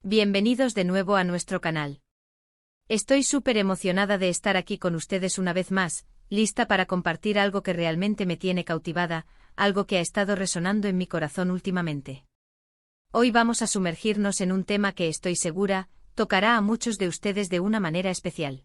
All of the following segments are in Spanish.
Bienvenidos de nuevo a nuestro canal. Estoy súper emocionada de estar aquí con ustedes una vez más, lista para compartir algo que realmente me tiene cautivada, algo que ha estado resonando en mi corazón últimamente. Hoy vamos a sumergirnos en un tema que estoy segura, tocará a muchos de ustedes de una manera especial.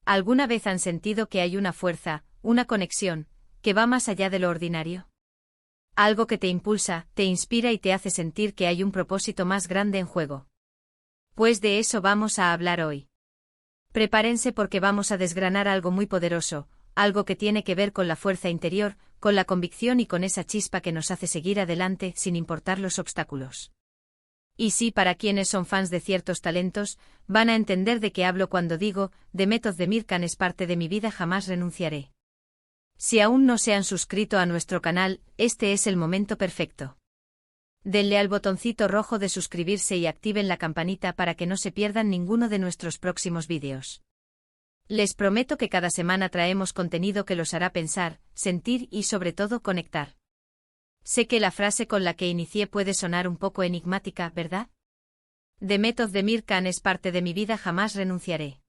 ¿Alguna vez han sentido que hay una fuerza, una conexión, que va más allá de lo ordinario? Algo que te impulsa, te inspira y te hace sentir que hay un propósito más grande en juego. Pues de eso vamos a hablar hoy. Prepárense porque vamos a desgranar algo muy poderoso, algo que tiene que ver con la fuerza interior, con la convicción y con esa chispa que nos hace seguir adelante sin importar los obstáculos. Y sí, para quienes son fans de ciertos talentos, van a entender de qué hablo cuando digo, The Method de Mirkan es parte de mi vida, jamás renunciaré. Si aún no se han suscrito a nuestro canal, este es el momento perfecto. Denle al botoncito rojo de suscribirse y activen la campanita para que no se pierdan ninguno de nuestros próximos vídeos. Les prometo que cada semana traemos contenido que los hará pensar, sentir y sobre todo conectar. Sé que la frase con la que inicié puede sonar un poco enigmática, ¿verdad? The Method de Mirkan es parte de mi vida, jamás renunciaré.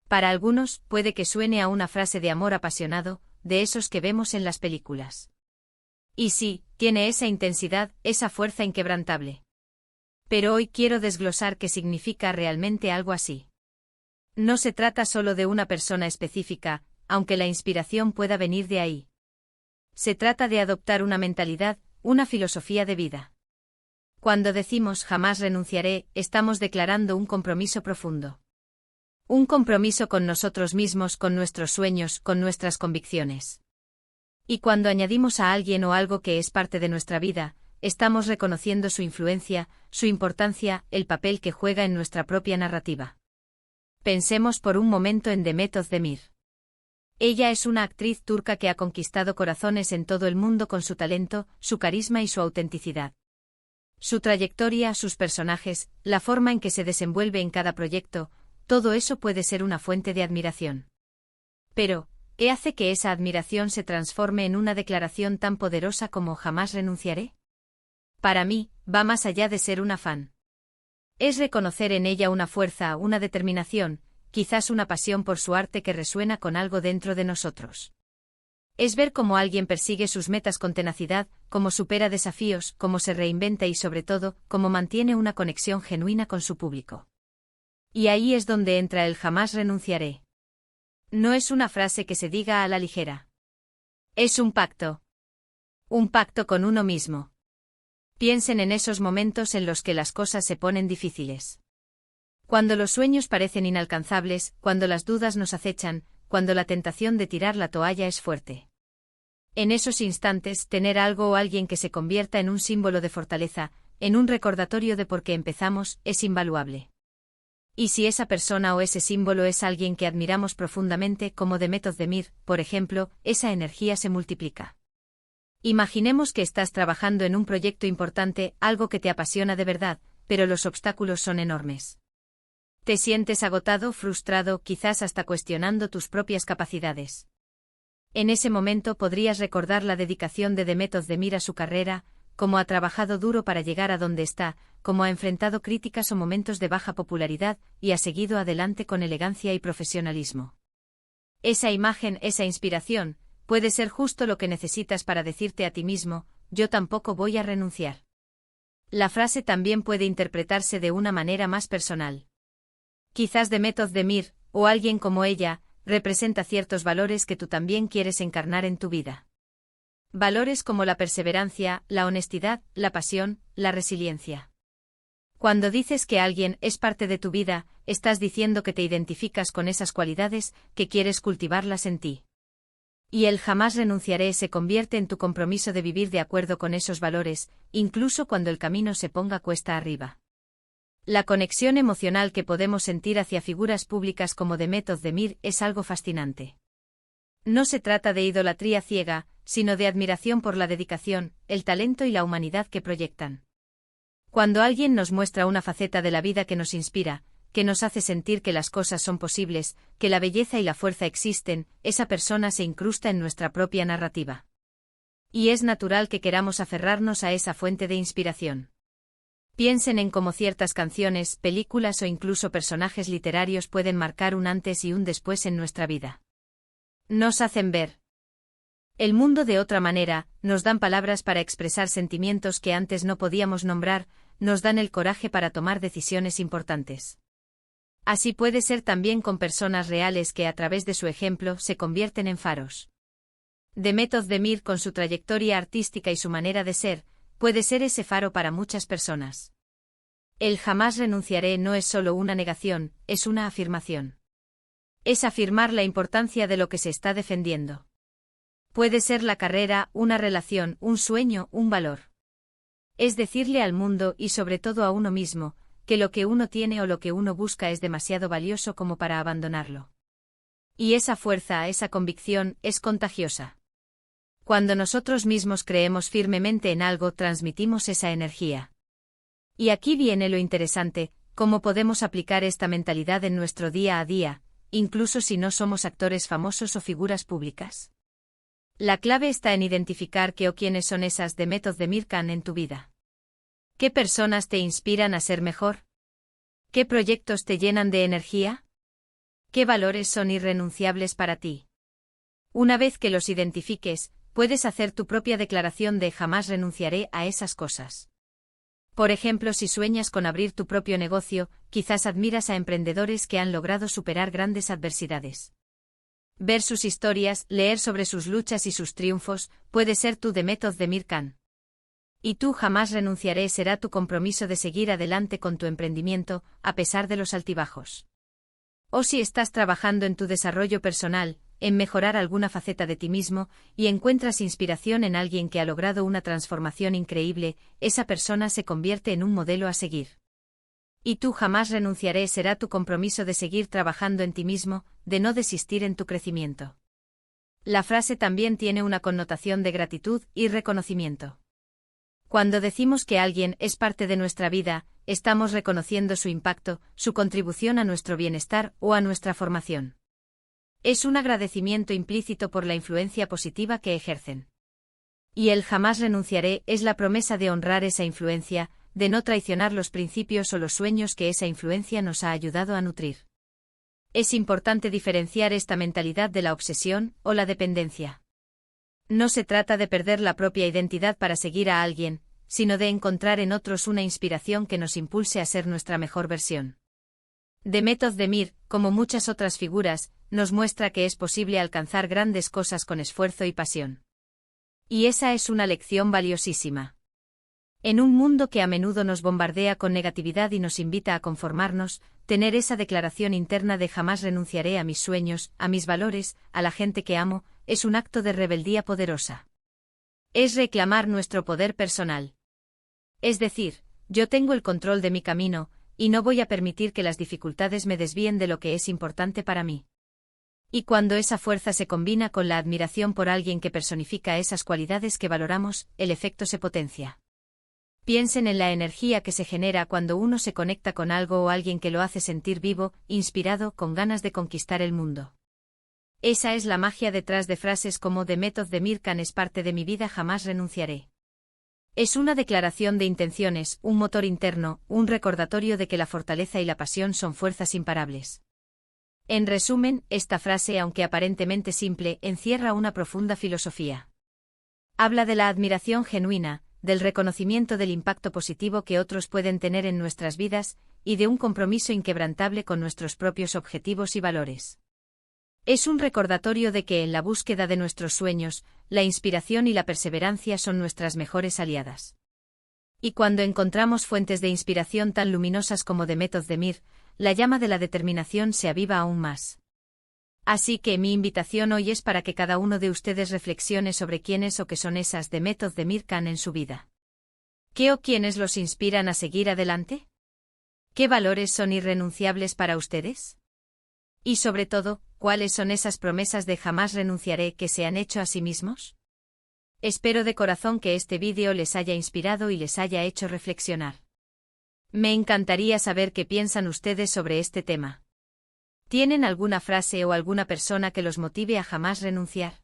Para algunos, puede que suene a una frase de amor apasionado, de esos que vemos en las películas. Y sí, tiene esa intensidad, esa fuerza inquebrantable. Pero hoy quiero desglosar qué significa realmente algo así. No se trata solo de una persona específica, aunque la inspiración pueda venir de ahí. Se trata de adoptar una mentalidad, una filosofía de vida. Cuando decimos jamás renunciaré, estamos declarando un compromiso profundo. Un compromiso con nosotros mismos, con nuestros sueños, con nuestras convicciones. Y cuando añadimos a alguien o algo que es parte de nuestra vida, estamos reconociendo su influencia, su importancia, el papel que juega en nuestra propia narrativa. Pensemos por un momento en Demet Özdemir. Ella es una actriz turca que ha conquistado corazones en todo el mundo con su talento, su carisma y su autenticidad. Su trayectoria, sus personajes, la forma en que se desenvuelve en cada proyecto, todo eso puede ser una fuente de admiración. Pero, ¿qué hace que esa admiración se transforme en una declaración tan poderosa como jamás renunciaré? Para mí, va más allá de ser una fan. Es reconocer en ella una fuerza, una determinación, quizás una pasión por su arte que resuena con algo dentro de nosotros. Es ver cómo alguien persigue sus metas con tenacidad, cómo supera desafíos, cómo se reinventa y sobre todo, cómo mantiene una conexión genuina con su público. Y ahí es donde entra el jamás renunciaré. No es una frase que se diga a la ligera. Es un pacto. Un pacto con uno mismo. Piensen en esos momentos en los que las cosas se ponen difíciles. Cuando los sueños parecen inalcanzables, cuando las dudas nos acechan, cuando la tentación de tirar la toalla es fuerte. En esos instantes, tener algo o alguien que se convierta en un símbolo de fortaleza, en un recordatorio de por qué empezamos, es invaluable. Y si esa persona o ese símbolo es alguien que admiramos profundamente, como Demet Özdemir, por ejemplo, esa energía se multiplica. Imaginemos que estás trabajando en un proyecto importante, algo que te apasiona de verdad, pero los obstáculos son enormes. Te sientes agotado, frustrado, quizás hasta cuestionando tus propias capacidades. En ese momento podrías recordar la dedicación de Demet Özdemir a su carrera, cómo ha trabajado duro para llegar a donde está, cómo ha enfrentado críticas o momentos de baja popularidad, y ha seguido adelante con elegancia y profesionalismo. Esa imagen, esa inspiración, puede ser justo lo que necesitas para decirte a ti mismo, yo tampoco voy a renunciar. La frase también puede interpretarse de una manera más personal. Quizás Demet Özdemir, o alguien como ella, representa ciertos valores que tú también quieres encarnar en tu vida. Valores como la perseverancia, la honestidad, la pasión, la resiliencia. Cuando dices que alguien es parte de tu vida, estás diciendo que te identificas con esas cualidades, que quieres cultivarlas en ti. Y el jamás renunciaré se convierte en tu compromiso de vivir de acuerdo con esos valores, incluso cuando el camino se ponga cuesta arriba. La conexión emocional que podemos sentir hacia figuras públicas como Demet Özdemir es algo fascinante. No se trata de idolatría ciega, sino de admiración por la dedicación, el talento y la humanidad que proyectan. Cuando alguien nos muestra una faceta de la vida que nos inspira, que nos hace sentir que las cosas son posibles, que la belleza y la fuerza existen, esa persona se incrusta en nuestra propia narrativa. Y es natural que queramos aferrarnos a esa fuente de inspiración. Piensen en cómo ciertas canciones, películas o incluso personajes literarios pueden marcar un antes y un después en nuestra vida. Nos hacen ver el mundo de otra manera, nos dan palabras para expresar sentimientos que antes no podíamos nombrar, nos dan el coraje para tomar decisiones importantes. Así puede ser también con personas reales que a través de su ejemplo se convierten en faros. Demet Özdemir, con su trayectoria artística y su manera de ser, puede ser ese faro para muchas personas. El jamás renunciaré no es solo una negación, es una afirmación. Es afirmar la importancia de lo que se está defendiendo. Puede ser la carrera, una relación, un sueño, un valor. Es decirle al mundo y sobre todo a uno mismo, que lo que uno tiene o lo que uno busca es demasiado valioso como para abandonarlo. Y esa fuerza, esa convicción, es contagiosa. Cuando nosotros mismos creemos firmemente en algo, transmitimos esa energía. Y aquí viene lo interesante, cómo podemos aplicar esta mentalidad en nuestro día a día, incluso si no somos actores famosos o figuras públicas. La clave está en identificar qué o quiénes son esas Demet Özdemir en tu vida. ¿Qué personas te inspiran a ser mejor? ¿Qué proyectos te llenan de energía? ¿Qué valores son irrenunciables para ti? Una vez que los identifiques, puedes hacer tu propia declaración de jamás renunciaré a esas cosas. Por ejemplo, si sueñas con abrir tu propio negocio, quizás admiras a emprendedores que han logrado superar grandes adversidades. Ver sus historias, leer sobre sus luchas y sus triunfos, puede ser tu Demet Özdemir. Y tú jamás renunciaré será tu compromiso de seguir adelante con tu emprendimiento, a pesar de los altibajos. O si estás trabajando en tu desarrollo personal, en mejorar alguna faceta de ti mismo, y encuentras inspiración en alguien que ha logrado una transformación increíble, esa persona se convierte en un modelo a seguir. Y tú jamás renunciaré será tu compromiso de seguir trabajando en ti mismo, de no desistir en tu crecimiento. La frase también tiene una connotación de gratitud y reconocimiento. Cuando decimos que alguien es parte de nuestra vida, estamos reconociendo su impacto, su contribución a nuestro bienestar o a nuestra formación. Es un agradecimiento implícito por la influencia positiva que ejercen. Y el jamás renunciaré es la promesa de honrar esa influencia, de no traicionar los principios o los sueños que esa influencia nos ha ayudado a nutrir. Es importante diferenciar esta mentalidad de la obsesión o la dependencia. No se trata de perder la propia identidad para seguir a alguien, sino de encontrar en otros una inspiración que nos impulse a ser nuestra mejor versión. Demet Özdemir, como muchas otras figuras, nos muestra que es posible alcanzar grandes cosas con esfuerzo y pasión. Y esa es una lección valiosísima. En un mundo que a menudo nos bombardea con negatividad y nos invita a conformarnos, tener esa declaración interna de jamás renunciaré a mis sueños, a mis valores, a la gente que amo, es un acto de rebeldía poderosa. Es reclamar nuestro poder personal. Es decir, yo tengo el control de mi camino, y no voy a permitir que las dificultades me desvíen de lo que es importante para mí. Y cuando esa fuerza se combina con la admiración por alguien que personifica esas cualidades que valoramos, el efecto se potencia. Piensen en la energía que se genera cuando uno se conecta con algo o alguien que lo hace sentir vivo, inspirado, con ganas de conquistar el mundo. Esa es la magia detrás de frases como Demet Özdemir es parte de mi vida, jamás renunciaré. Es una declaración de intenciones, un motor interno, un recordatorio de que la fortaleza y la pasión son fuerzas imparables. En resumen, esta frase, aunque aparentemente simple, encierra una profunda filosofía. Habla de la admiración genuina, del reconocimiento del impacto positivo que otros pueden tener en nuestras vidas, y de un compromiso inquebrantable con nuestros propios objetivos y valores. Es un recordatorio de que en la búsqueda de nuestros sueños, la inspiración y la perseverancia son nuestras mejores aliadas. Y cuando encontramos fuentes de inspiración tan luminosas como Demet Özdemir, la llama de la determinación se aviva aún más. Así que mi invitación hoy es para que cada uno de ustedes reflexione sobre quiénes o qué son esas Demet Özdemir en su vida. ¿Qué o quiénes los inspiran a seguir adelante? ¿Qué valores son irrenunciables para ustedes? Y sobre todo, ¿cuáles son esas promesas de jamás renunciaré que se han hecho a sí mismos? Espero de corazón que este vídeo les haya inspirado y les haya hecho reflexionar. Me encantaría saber qué piensan ustedes sobre este tema. ¿Tienen alguna frase o alguna persona que los motive a jamás renunciar?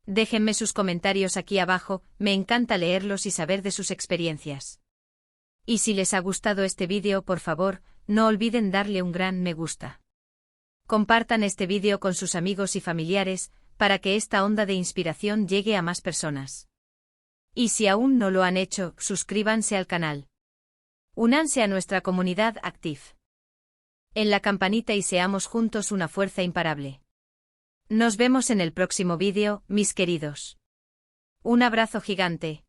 Déjenme sus comentarios aquí abajo, me encanta leerlos y saber de sus experiencias. Y si les ha gustado este vídeo, por favor, no olviden darle un gran me gusta. Compartan este vídeo con sus amigos y familiares, para que esta onda de inspiración llegue a más personas. Y si aún no lo han hecho, suscríbanse al canal. Únanse a nuestra comunidad Active en la campanita y seamos juntos una fuerza imparable. Nos vemos en el próximo vídeo, mis queridos. Un abrazo gigante.